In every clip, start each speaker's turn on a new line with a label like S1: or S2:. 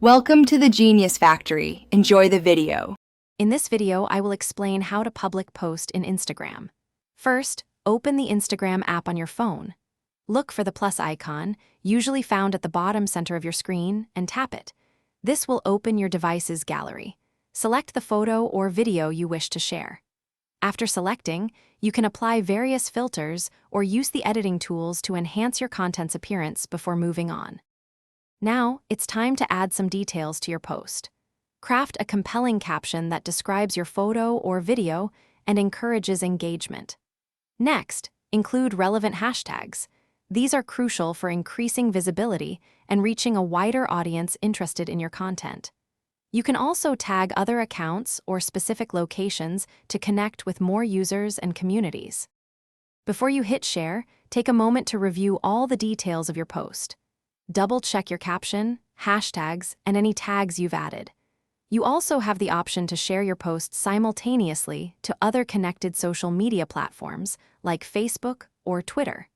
S1: Welcome to the Genius Factory. Enjoy the video.
S2: In this video, I will explain how to public post in Instagram. First, open the Instagram app on your phone. Look for the plus icon, usually found at the bottom center of your screen, and tap it. This will open your device's gallery. Select the photo or video you wish to share. After selecting, you can apply various filters or use the editing tools to enhance your content's appearance before moving on. Now, it's time to add some details to your post. Craft a compelling caption that describes your photo or video and encourages engagement. Next, include relevant hashtags. These are crucial for increasing visibility and reaching a wider audience interested in your content. You can also tag other accounts or specific locations to connect with more users and communities. Before you hit share, take a moment to review all the details of your post. Double-check your caption, hashtags, and any tags you've added. You also have the option to share your posts simultaneously to other connected social media platforms like Facebook or Twitter.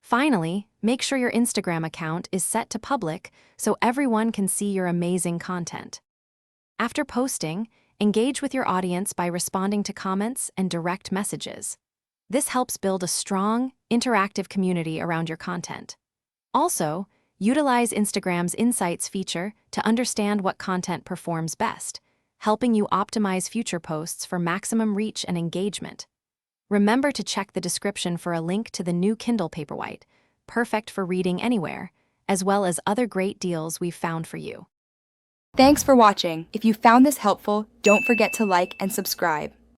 S2: Finally, make sure your Instagram account is set to public so everyone can see your amazing content. After posting, engage with your audience by responding to comments and direct messages. This helps build a strong, interactive community around your content. Also, utilize Instagram's Insights feature to understand what content performs best, helping you optimize future posts for maximum reach and engagement. Remember to check the description for a link to the new Kindle Paperwhite, perfect for reading anywhere, as well as other great deals we've found for you.
S1: Thanks for watching. If you found this helpful, don't forget to like and subscribe.